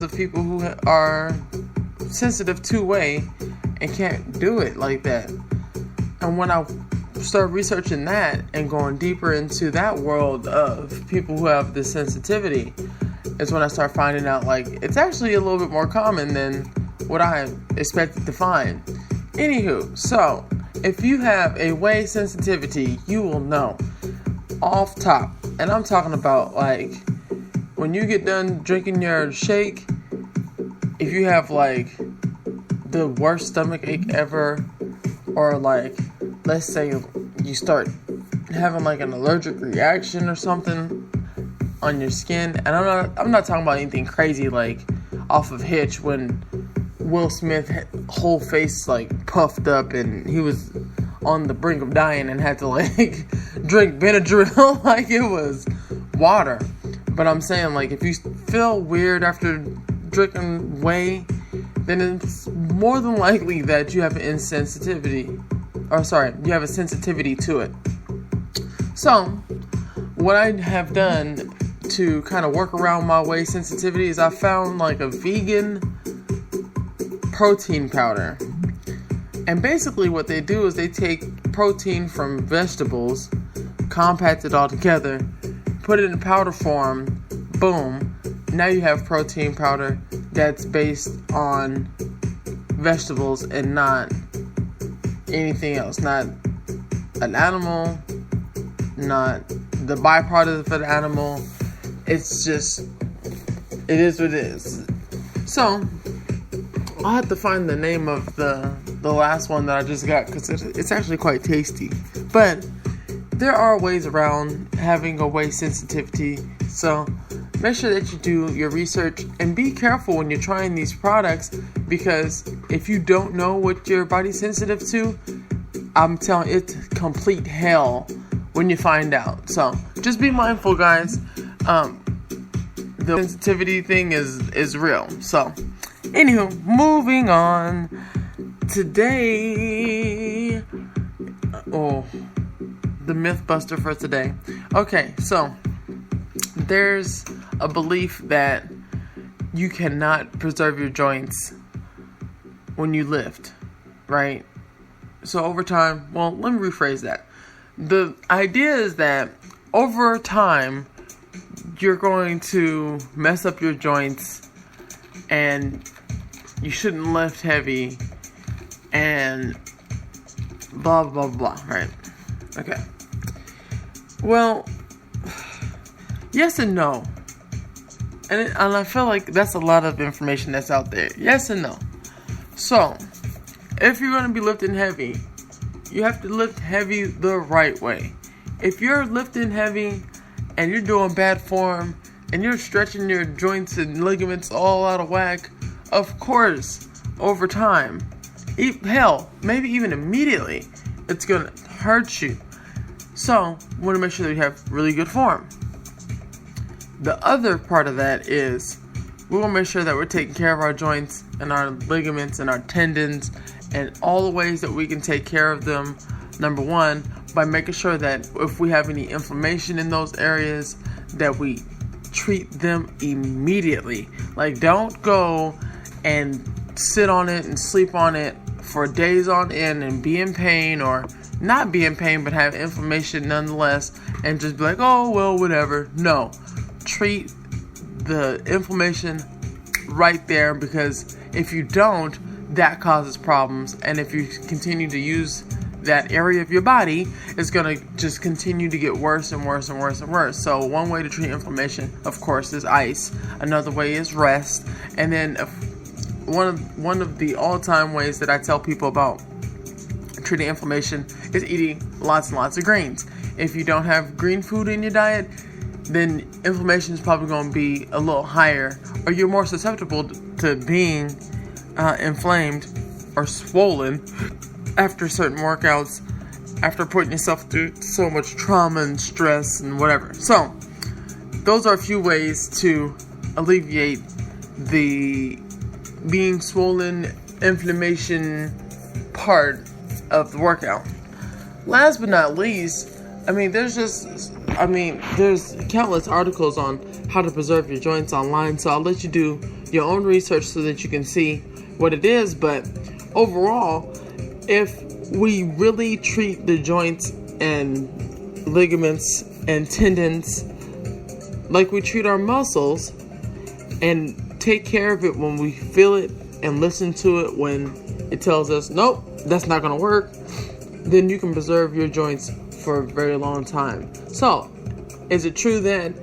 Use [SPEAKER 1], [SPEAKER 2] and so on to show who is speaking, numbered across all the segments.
[SPEAKER 1] of people who are sensitive to whey and can't do it like that. And when I started researching that and going deeper into that world of people who have this sensitivity, is when I started finding out, like, it's actually a little bit more common than what I expected to find. Anywho, so if you have a whey sensitivity, you will know off top. And I'm talking about, like, when you get done drinking your shake, if you have, like, the worst stomach ache ever, or, like, let's say you start having, like, an allergic reaction or something on your skin, and I'm not talking about anything crazy like off of Hitch when Will Smith whole face like puffed up and he was on the brink of dying and had to like drink Benadryl like it was water. But I'm saying, like, if you feel weird after drinking whey, then it's more than likely that you have an insensitivity, or sorry, you have a sensitivity to it. So what I have done to kind of work around my whey sensitivity is I found like a vegan protein powder. And basically what they do is they take protein from vegetables, compact it all together, put it in powder form, boom, now you have protein powder that's based on vegetables and not anything else, not an animal, not the byproduct of an animal. It's just, it is what it is. So I'll have to find the name of the last one that I just got, because it's actually quite tasty. But there are ways around having a whey sensitivity, so make sure that you do your research and be careful when you're trying these products, because if you don't know what your body's sensitive to, I'm telling you, it's complete hell when you find out. So just be mindful, guys. The sensitivity thing is real. So anywho, moving on. Today, the myth buster for today. Okay, so there's a belief that you cannot preserve your joints when you lift, right? So over time, well, let me rephrase that. The idea is that over time, you're going to mess up your joints and you shouldn't lift heavy and blah, blah, blah, right? Okay. Well, yes and no. And I feel like that's a lot of information that's out there. Yes and no. So, if you're going to be lifting heavy, you have to lift heavy the right way. If you're lifting heavy and you're doing bad form and you're stretching your joints and ligaments all out of whack, of course, over time, hell, maybe even immediately, it's going to hurt you. So, we want to make sure that you have really good form. The other part of that is we want to make sure that we're taking care of our joints and our ligaments and our tendons and all the ways that we can take care of them. Number one, by making sure that if we have any inflammation in those areas, that we treat them immediately. Like, don't go and sit on it and sleep on it for days on end and be in pain, or not be in pain but have inflammation nonetheless, and just be like, oh, well, whatever. No. Treat the inflammation right there, because if you don't, that causes problems. And if you continue to use that area of your body, it's going to just continue to get worse and worse and worse and worse. So one way to treat inflammation, of course, is ice. Another way is rest. And then one of the all-time ways that I tell people about treating inflammation is eating lots and lots of greens. If you don't have green food in your diet, then inflammation is probably going to be a little higher, or you're more susceptible to being inflamed or swollen after certain workouts, after putting yourself through so much trauma and stress and whatever. So, those are a few ways to alleviate the being swollen, inflammation part of the workout. Last but not least, there's countless articles on how to preserve your joints online, so I'll let you do your own research so that you can see what it is. But overall, if we really treat the joints and ligaments and tendons like we treat our muscles and take care of it when we feel it and listen to it when it tells us, nope, that's not going to work, then you can preserve your joints for a very long time. So, is it true that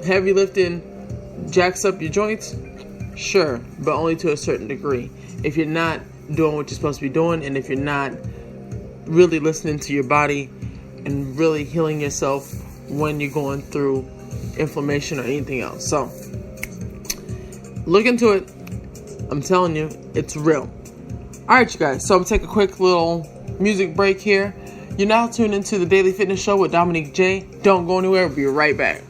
[SPEAKER 1] heavy lifting jacks up your joints? Sure, but only to a certain degree. If you're not doing what you're supposed to be doing, and if you're not really listening to your body and really healing yourself when you're going through inflammation or anything else. So, look into it. I'm telling you, it's real. Alright, you guys, so I'm going to take a quick little music break here. You're now tuned into the Daily Fitness Show with Dominique Jay. Don't go anywhere. We'll be right back.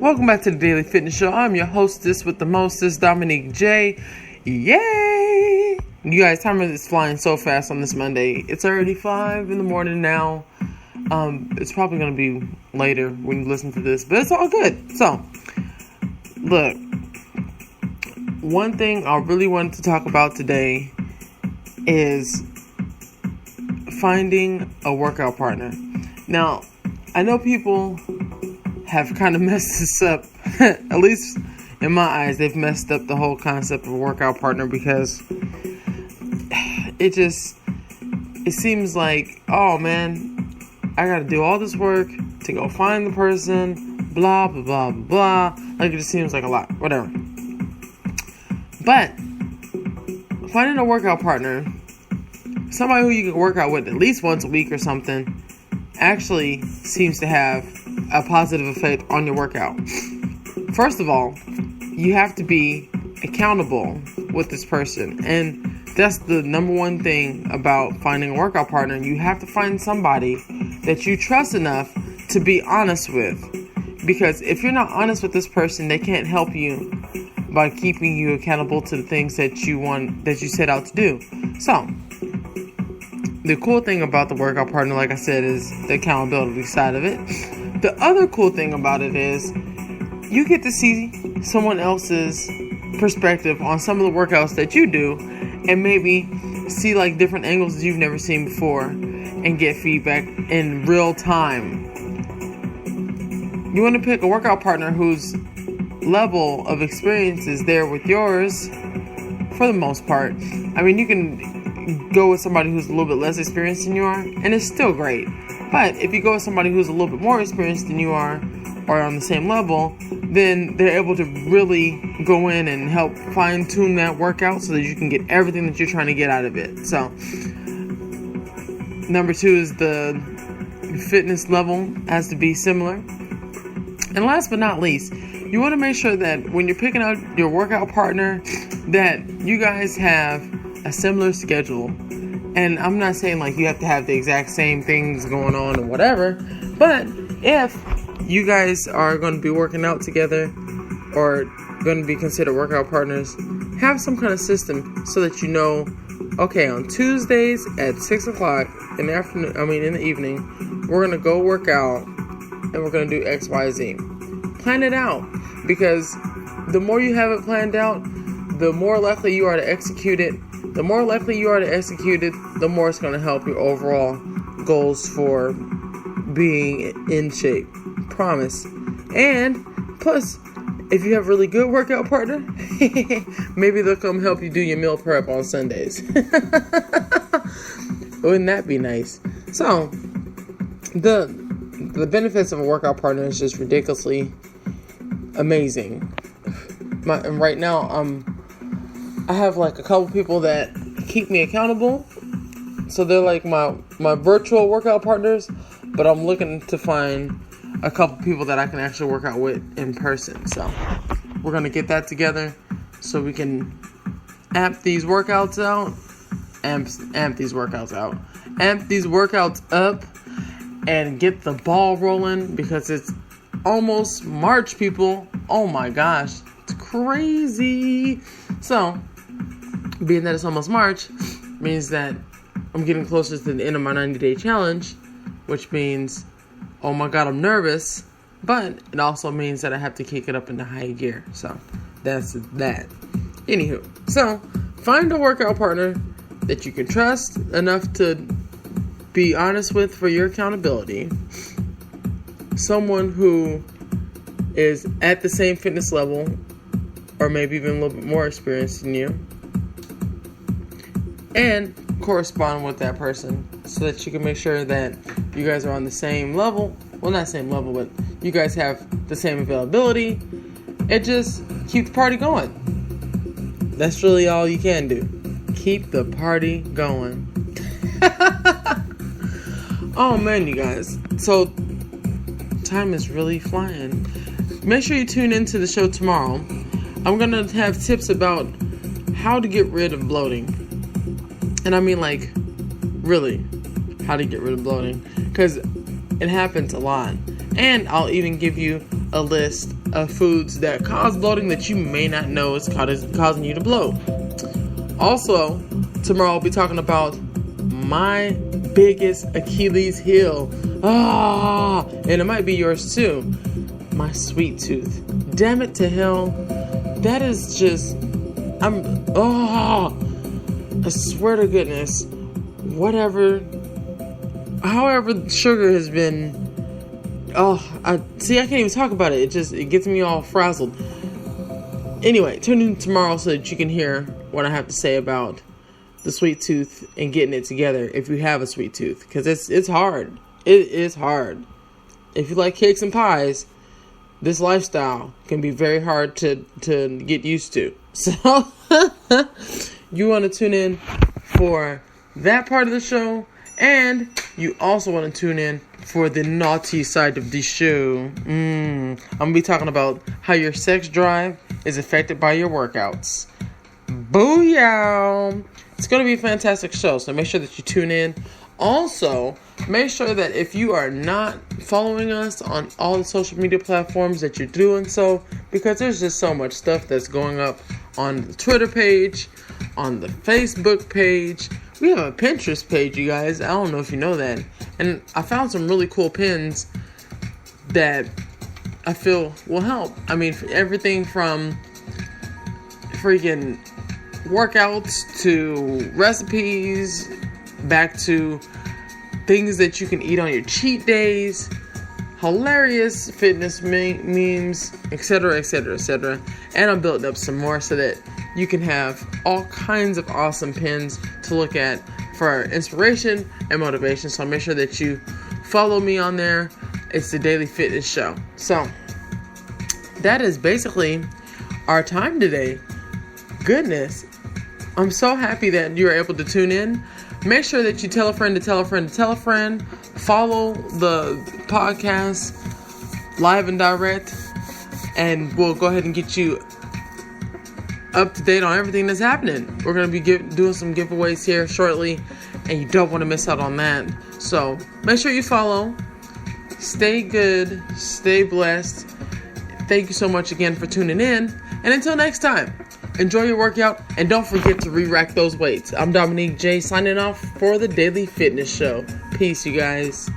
[SPEAKER 1] Welcome back to the Daily Fitness Show. I'm your hostess with the mostest, Dominique Jay. Yay! You guys, time is flying so fast on this Monday. It's already 5 in the morning now. It's probably going to be later when you listen to this, but it's all good. So, look, one thing I really wanted to talk about today is finding a workout partner. Now, I know people have kind of messed this up. At least in my eyes, they've messed up the whole concept of a workout partner, because it seems like, oh man, I gotta do all this work to go find the person, blah, blah, blah, blah. Like, it just seems like a lot, whatever. But finding a workout partner, somebody who you can work out with at least once a week or something, actually seems to have a positive effect on your workout. First of all, you have to be accountable with this person, and that's the number one thing about finding a workout partner. You have to find somebody that you trust enough to be honest with, because if you're not honest with this person, they can't help you by keeping you accountable to the things that you set out to do. So, the cool thing about the workout partner, like I said, is the accountability side of it. The other cool thing about it is you get to see someone else's perspective on some of the workouts that you do, and maybe see like different angles that you've never seen before, and get feedback in real time. You want to pick a workout partner whose level of experience is there with yours for the most part. I mean, you can go with somebody who's a little bit less experienced than you are, and it's still great. But if you go with somebody who's a little bit more experienced than you are, or on the same level, then they're able to really go in and help fine-tune that workout so that you can get everything that you're trying to get out of it. So, number 2 is the fitness level has to be similar. And last but not least, you want to make sure that when you're picking out your workout partner, that you guys have a similar schedule. And I'm not saying like you have to have the exact same things going on or whatever, but if you guys are going to be working out together or going to be considered workout partners, have some kind of system so that you know, okay, on Tuesdays at 6 o'clock in the evening, we're going to go work out and we're going to do X, Y, Z. Plan it out, because the more you have it planned out, the more likely you are to execute it. The more likely you are to execute it, the more it's going to help your overall goals for being in shape. Promise. And plus, if you have a really good workout partner, maybe they'll come help you do your meal prep on Sundays. Wouldn't that be nice? So, the benefits of a workout partner is just ridiculously amazing. Right now, I have like a couple people that keep me accountable, So they're like my virtual workout partners, but I'm looking to find a couple people that I can actually work out with in person. So we're going to get that together so we can amp these workouts up and get the ball rolling, because it's almost March, people. Oh my gosh, it's crazy. So being that it's almost March means that I'm getting closer to the end of my 90-day challenge, which means, oh my God, I'm nervous, but it also means that I have to kick it up into high gear. So that's that. Anywho, so find a workout partner that you can trust enough to be honest with for your accountability. Someone who is at the same fitness level, or maybe even a little bit more experienced than you, and correspond with that person so that you can make sure that you guys are on the same level. Well, not same level, but you guys have the same availability. It just keeps the party going. That's really all you can do. Keep the party going. Oh man, you guys. So time is really flying. Make sure you tune into the show tomorrow. I'm going to have tips about how to get rid of bloating. And I mean, like, really, how to get rid of bloating. Because it happens a lot. And I'll even give you a list of foods that cause bloating that you may not know is causing you to bloat. Also, tomorrow I'll be talking about my biggest Achilles heel. And it might be yours too. My sweet tooth. Damn it to hell. That is just, I swear to goodness, however sugar has been, I can't even talk about it. It gets me all frazzled. Anyway, tune in tomorrow so that you can hear what I have to say about the sweet tooth and getting it together if you have a sweet tooth. Because it's hard. It is hard. If you like cakes and pies, this lifestyle can be very hard to get used to. So you want to tune in for that part of the show, and you also want to tune in for the naughty side of the show. I'm going to be talking about how your sex drive is affected by your workouts. Booyah! It's going to be a fantastic show, so make sure that you tune in. Also, make sure that if you are not following us on all the social media platforms, that you're doing so, because there's just so much stuff that's going up on the Twitter page, on the Facebook page. We have a Pinterest page, you guys. I don't know if you know that. And I found some really cool pins that I feel will help. I mean, everything from freaking workouts to recipes, back to things that you can eat on your cheat days, hilarious fitness memes, etc., etc., etc. And I'm building up some more so that you can have all kinds of awesome pins to look at for inspiration and motivation. So make sure that you follow me on there. It's the Daily Fitness Show. So that is basically our time today. Goodness, I'm so happy that you were able to tune in. Make sure that you tell a friend to tell a friend to tell a friend. Follow the podcast live and direct, and we'll go ahead and get you up to date on everything that's happening. We're going to be doing some giveaways here shortly, and you don't want to miss out on that. So make sure you follow. Stay good. Stay blessed. Thank you so much again for tuning in. And until next time, enjoy your workout, and don't forget to re-rack those weights. I'm Dominique Jay, signing off for the Daily Fitness Show. Peace, you guys.